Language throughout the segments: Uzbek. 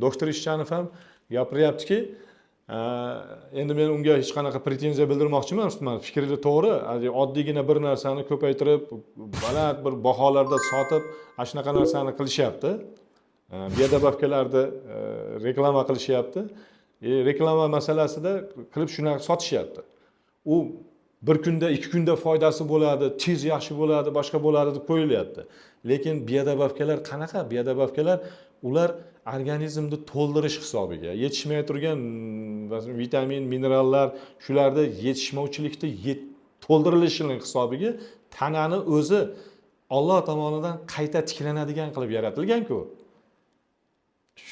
doktor Ishchanov ham gapiryaptiki, endi men unga hech qanaqa pretenziya bildirmoqchi emas. Fikri to'g'ri. Oddiygina bir narsani ko'paytirib, baland bir baholarda sotib, ana shunaqa narsani qilishyapti. Biodobavkalarni reklama qilishyapti. Reklama masalasida qilib shunaqa sotishyapti. U bir kunda, 2 kunda foydasi bo'ladi, tez yaxshi bo'ladi, boshqa bo'ladi deb qo'yilyapti. Lekin biodobavkalar qanaqa? Biodobavkalar ular organizmni to'ldirish hisobiga, yetishmay turgan vitamin, minerallar, shularda yetishmovchilikda to'ldirilishining hisobiga tanani o'zi Alloh tomonidan qayta tiklanadigan qilib yaratilgan-ku.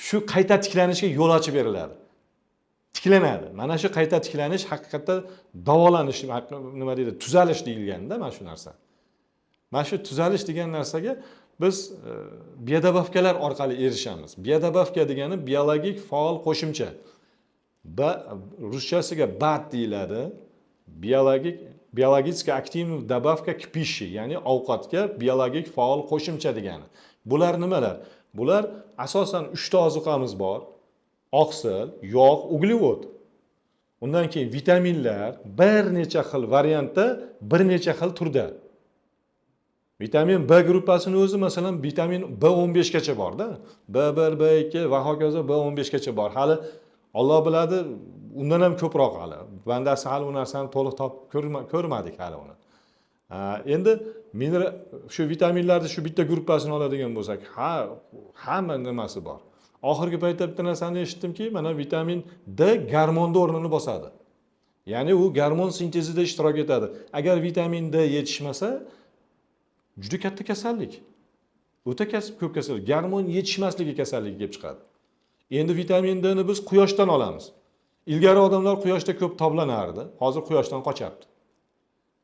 Shu qayta tiklanishga yo'l ochib beriladi. Tiklanadi. Mana shu qayta tiklanish haqiqatda davolanish, nima deydi, tuzalish deyilganda mana shu narsa. Mana shu tuzalish degan narsaga biz biodobavkalar orqali erishamiz. Biodobavka degani biologik faol qo'shimcha. Ruschasiga BAT deyiladi. Biologически активная добавка к пище, ya'ni ovqatga biologik faol qo'shimcha degani. Bular nimalar? Bular asosan 3 ta ozuqamiz bor. Oqsil, yog', uglevod. Undan keyin vitaminlar bir necha xil variantda, bir necha xil turda. Vitamin B gruppasini o'zi masalan vitamin B15 gacha bor-da. B1, B2 va hokazo B15 gacha bor. Hali Alloh biladi, undan ham ko'proq hali. Bandasi hali u narsani to'liq topib ko'rmadik hali uni. Endi shu vitaminlarni shu bitta gruppasini oladigan bo'lsak, hamma nimasi bor. Oxirgi paytda bitta narsani eshitdimki, mana vitamin D gormonni o'rnini bosadi. Ya'ni u gormon sintezida ishtirok etadi. Agar vitamin D yetishmasa, juda katta kasallik. O'ta ko'p kasallik. Gormon yetishmasligi kasalligi kelib chiqadi. Endi vitamin D ni biz quyoshdan olamiz. Ilgari odamlar quyoshda ko'p toblanardi, hozir quyoshdan qochyapti.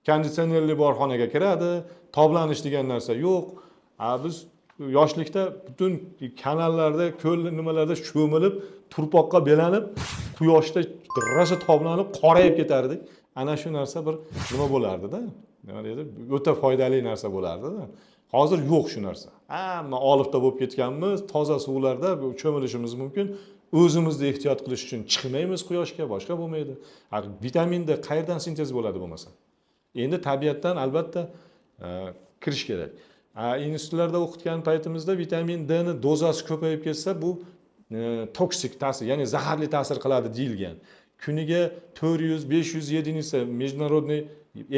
Konditsionerli bor xonaga kiradi, toblanish degan narsa yo'q. Biz yoshlikda butun kanallarda, ko'l nimalarda cho'milib, turpoqqa belanib, quyoshda rosa toblanib, qorayib ketardik. Ana shu narsa bir nima bo'lardi-da. Nima deydi? O'ta foydali narsa bo'lardi-da. Hozir yo'q shu narsa. Hamma olifta bo'lib ketganmiz, toza suvlarda cho'milishimiz mumkin. O'zimizni ehtiyot qilish uchun chiqmaymiz quyoshga, boshqa bo'lmaydi. Vitamin D qayerdan sintez bo'ladi bo'lmasa? Endi tabiatdan albatta kirish kerak. Institutlarda o'qitgan paytimizda vitamin D ni dozasi ko'payib ketsa, bu toksik ta'sir, ya'ni zaharli ta'sir qiladi deyilgan. Kuniga 400, 500 единица международный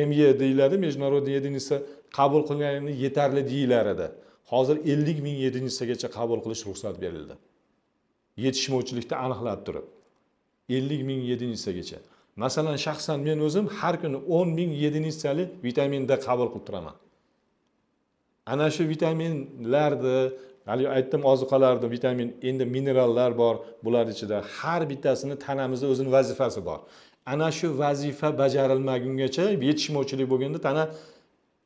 ME deyiladi, международный единица qabul qilgani yetarli deyilar edi. Hozir 50 ming единицagacha qabul qilish ruxsat berildi. Yetishmovchilikda aniqlab turib 50 ming единицagacha. Masalan, shaxsan men o'zim har kuni 10 ming единицали vitamin D qabul qilib turaman. Ana shu vitaminlarni, hali aytdim ozuqalarda vitamin, endi minerallar bor, bular ichida har bittasini tanamizda o'zining vazifasi bor. Ana shu vazifa bajarilmagungacha yetishmovchilik bo'lganda tana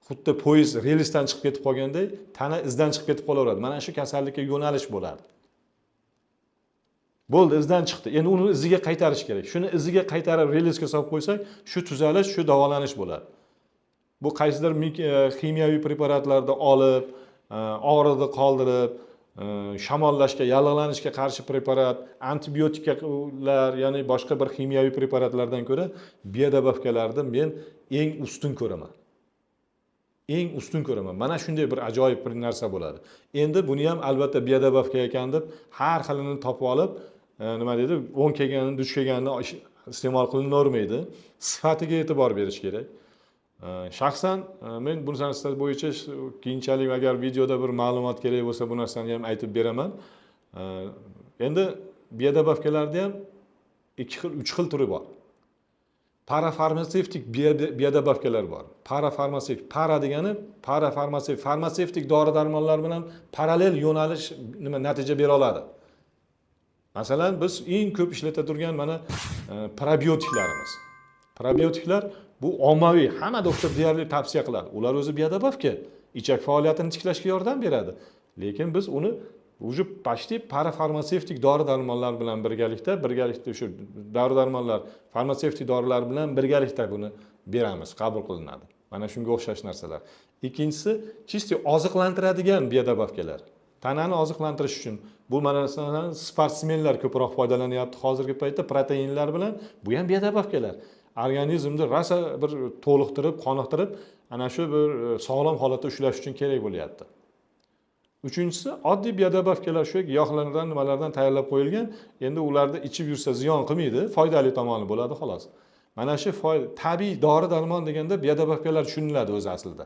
xuddi poyezd relsdan chiqib ketib qolganday, tana izdan chiqib ketib qolaveradi. Mana shu kasallikka yo'nalish bo'ladi. Bo'ldi, izdan chiqdi. Endi uni iziga qaytarish kerak. Shuni iziga qaytarib relsga solib qo'ysak, shu tuzalish, shu davolanish bo'ladi. Bu qaysidir kimyoviy preparatlarda olib, og'riqni qoldirib, shamollashga, yallig'lanishga qarshi preparat, antibiotiklar, ya'ni boshqa bir kimyoviy preparatlardan ko'ra biodobavkalarni men eng ustun ko'raman. Eng ustun ko'raman. Mana shunday bir ajoyib bir narsa bo'ladi. Endi buni ham albatta biodobavka ekan deb har xilini topib olib, nima deydi, 10 kelganini, duch kelganini iste'mol qilinavermaydi. Sifatiga e'tibor berish kerak. Shaxsan men bu narsa bo'yicha keyinchalik agar videoda bir ma'lumot kerak bo'lsa, bu narsani ham aytib beraman. Endi biodobavkalarda ham 2 xil, 3 xil turi bor. Parafarmasevtik biodobavkalar bor. Parafarmasevtik, para degani farmasevtik dori-darmonlar bilan parallel yo'nalish natija bera oladi. Masalan, biz eng ko'p ishlata turgan mana probiotiklarimiz. Probiotiklar bu ommaviy, hamma doktor deyarli tavsiya qiladi. Ular o'zi biodobavka, ichak faoliyatini tiklashga yordam beradi. Lekin biz uni уже почти parafarmasevtik dori-darmonlar bilan birgalikda shu dori-darmonlar, farmasevtik dorilar bilan birgalikda buni beramiz, qabul qilinadi. Mana shunga o'xshash narsalar. Ikkinchisi, chisti oziqlantiradigan biodobavkalar. tanani oziqlantirish uchun. Bu masalan sportsmenlar ko'proq foydalanyapti hozirgi paytda proteinlar bilan. Bu ham biodobavkalar. Organizmni rosa bir to'liqtirib, qoniqtirib, ana shu bir sog'lom holatda ushlash uchun kerak bo'lyapti. Uchinchisi, oddiy biodobavkalar shu giyohlardan, nimalardan tayyorlab qo'yilgan. Endi ularni ichib yursa ziyon qilmaydi, foydali tomoni bo'ladi xolos. Mana shu tabiiy dori-darmon deganda biodobavkalar tushuniladi o'zi aslida.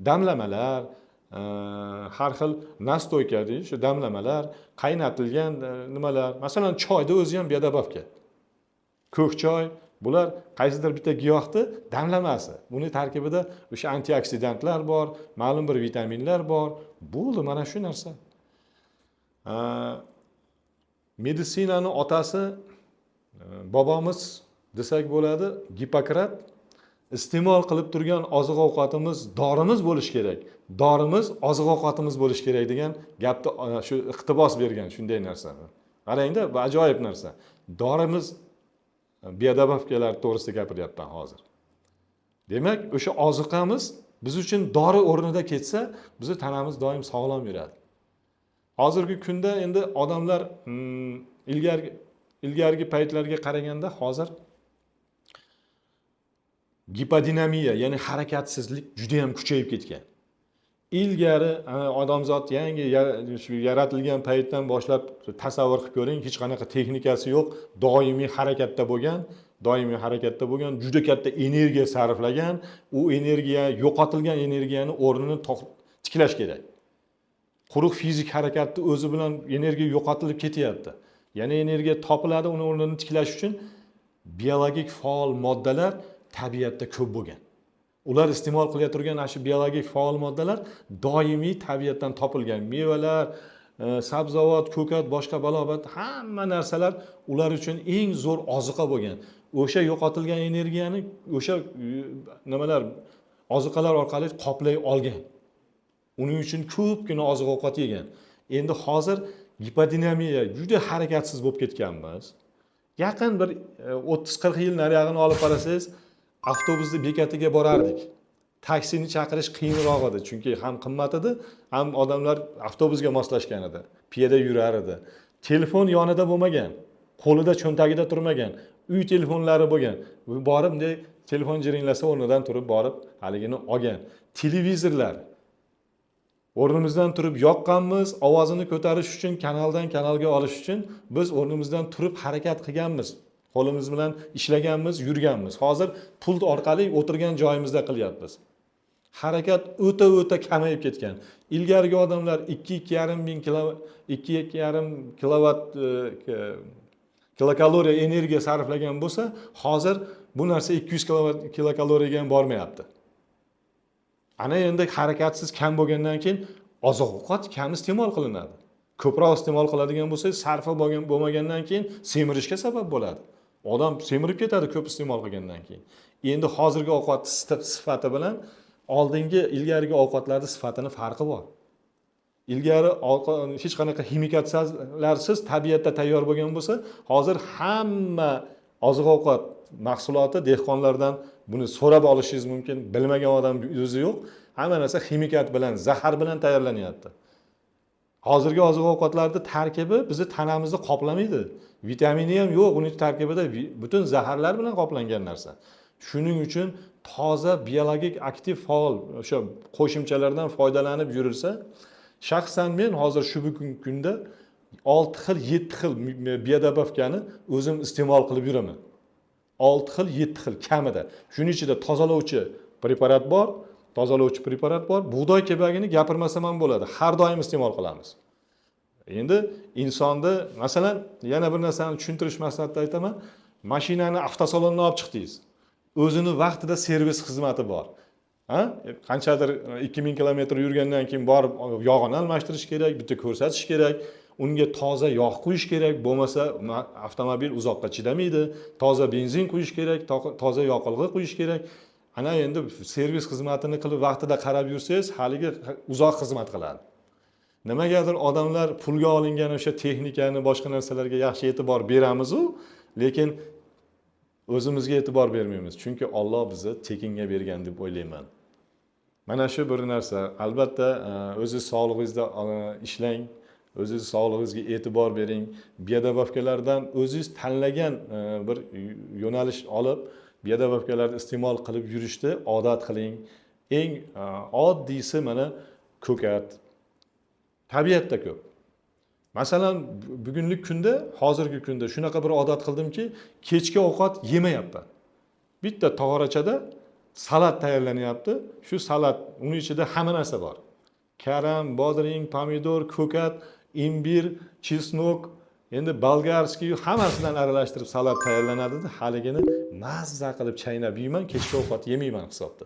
Damlamalar, har xil nastoyka deyish, shu damlamalar, qaynatilgan nimalar, masalan choyda o'zi ham biodobavka. Ko'k choy, bular qaysidir bitta giyohni damlamasi. Buni tarkibida o'sha antioksidantlar bor, ma'lum bir vitaminlar bor. Bo'ldi, mana shu narsa. Meditsinani otasi bobomiz desak bo'ladi, Gippokrat iste'mol qilib turgan oziq-ovqatimiz dorimiz bo'lish kerak. Dorimiz oziq-ovqatimiz bo'lish kerak degan gapni shu iqtibos bergan shunday narsani. Qarangda, bu ajoyib narsa. Dorimiz biodobavkalar to'g'risida gapiryapman hozir. Demak, o'sha oziqamiz biz uchun dori o'rnida ketsa, bizning tanamiz doim sog'lom yuradi. Hozirgi kunda endi odamlar ilgargi paytlarga qaraganda hozir gipodinamiya, ya'ni harakatsizlik juda ham kuchayib ketgan. Ilgari odamzod yangi yaratilgan paytdan boshlab tasavvur qilib ko'ring, hech qanaqa texnikasi yo'q, doimiy harakatda bo'lgan, juda katta energiya sarflagan, u energiya, yo'qotilgan energiyani o'rnini tiklash kerak. Quruq fizik harakatni o'zi bilan energiya yo'qotilib ketyapti. Yana energiya topiladi, uni o'rnini tiklash uchun biologik faol moddalar tabiatda ko'p bo'lgan. Ular iste'mol qilayotgan shu biologik faol moddalar doimiy tabiatdan topilgan. Mevalar, sabzavot, ko'kat, boshqa balobat, hamma narsalar ular uchun eng zo'r oziqa bo'lgan. O'sha yo'qotilgan energiyani o'sha nimalar, oziqalar orqali qoplay olgan. Uning uchun ko'pgina oziq-ovqat yegan. Endi hozir gipodinamiya, juda harakatsiz bo'lib ketganmiz. Yaqin bir 30-40 yil nariyog'ini olib qarasangiz, avtobusni bekatiga borardik. Taksini chaqirish qiyinroq edi, chunki ham qimmat edi, ham odamlar avtobusga moslashgan edi. Piyoda yurar edi. Telefon yonida bo'lmagan, qo'lida cho'ntagida turmagan, uy telefonlari bo'lgan. Borib bunday telefon jiringlasa o'rnidan turib borib haligini olgan. Televizorlar o'rnimizdan turib yoqqanmiz, ovozini ko'tarish uchun, kanaldan kanalga olish uchun biz o'rnimizdan turib harakat qilganmiz. Qo'limiz bilan ishlaganmiz, yurganmiz. Hozir pult orqali o'tirgan joyimizda qilyapmiz. Harakat o'ta kamayib ketgan. Ilgarigi odamlar 2,5 kilovat kilokaloriya energiya sarflagan bo'lsa, hozir bu narsa 200 kilokaloriyaga ham bormayapti. Ana endi harakatsiz kam bo'lgandan keyin oziq-ovqat kam iste'mol qilinadi. Ko'proq iste'mol qiladigan bo'lsa, sarfi bo'lmagandan keyin semirishga sabab bo'ladi. Odam semirib ketadi ko'p iste'mol qilgandan keyin. Endi hozirgi ovqat sifati bilan oldingi ilgarigi ovqatlarning sifatini farqi bor. Ilgari hech qanaqa ximikatlarsiz tabiatda tayyor bo'lgan bo'lsa, hozir hamma oziq-ovqat mahsuloti dehqonlardan buni so'rab olishingiz mumkin. Bilmagan odam o'zi yo'q. Hamma narsa ximikat bilan, zahar bilan tayyorlanyapti. Hozirgi oziq-ovqatlarning tarkibi bizni tanamizni qoplamaydi. Vitamini ham yo'q, uning tarkibida butun zaharlar bilan qoplangan narsa. Shuning uchun toza biologik aktiv faol o'sha qo'shimchalardan foydalanib yurilsa, shaxsan men hozir shu kunda 6 xil, 7 xil biodobavkani o'zim iste'mol qilib yuraman. 6 xil, 7 xil kamida. Shuning ichida tozalovchi preparat bor, bug'doy kebagini gapirmasam ham bo'ladi. Har doim iste'mol qilamiz. Endi insonni, masalan, yana bir narsani tushuntirish maqsadida aytaman. Mashinani avtosalondan olib chiqdingiz. O'zini vaqtida servis xizmati bor. Qanchadir 2000 kilometr yurgandan keyin borib yog'ini almashtirish kerak, bitta ko'rsatish kerak. Unga toza yog' quyish kerak, bo'lmasa avtomobil uzoqqa chidamaydi. Toza benzin quyish kerak, toza yoqilg'i quyish kerak. Ana endi servis xizmatini qilib vaqtida qarab yursangiz, haligi uzoq xizmat qiladi. Nimagadir odamlar pulga olingan o'sha texnikani, boshqa narsalarga yaxshi e'tibor beramiz-u, lekin o'zimizga e'tibor bermaymiz. Chunki Alloh bizni tekinga bergan deb o'ylayman. Mana shu bir narsa. Albatta, o'ziz sog'lig'ingizda ishlang, o'ziz sog'lig'ingizga e'tibor bering. Biodobavkalardan o'zingiz tanlagan bir yo'nalish olib, biodobavkalarni iste'mol qilib yurishni odat qiling. Eng oddiysi mana ko'kat. Tabiatda ko'p. Masalan, bugungi kunda, hozirgi kunda shunaqa bir odat qildimki, kechki ovqat yemayapman. Bitta tog'orachada salat tayyorlanyapti. Shu salat, uning ichida hamma narsa bor. Karam, bodring, pomidor, ko'kat, imbir, chesnok, endi bolgarskiy hammasidan aralashtirib salat tayyorlanadi-da, haligini mazza qilib chaynab yeyman, kechki ovqat yemayman hisobda.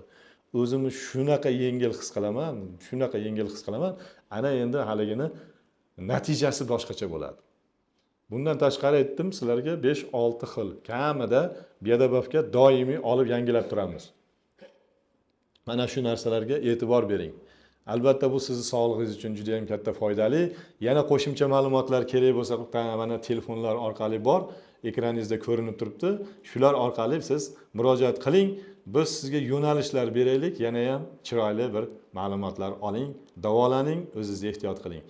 O'zimni shunaqa yengil his qilaman, shunaqa yengil his qilaman. Ana endi haligini natijasi boshqacha bo'ladi. Bundan tashqari aytdim sizlarga 5-6 xil kamida biodobavka doimiy olib yangilab turamiz. Mana shu narsalarga e'tibor bering. Albatta bu sizni sog'lig'ingiz uchun juda ham katta foydali. Yana qo'shimcha ma'lumotlar kerak bo'lsa, mana telefonlar orqali bor, ekraningizda ko'rinib turibdi. Shular orqali siz murojaat qiling. Biz sizga yo'nalishlar beraylik, yana ham chiroyli bir ma'lumotlar oling, davolaning, o'zingizni ehtiyot qiling.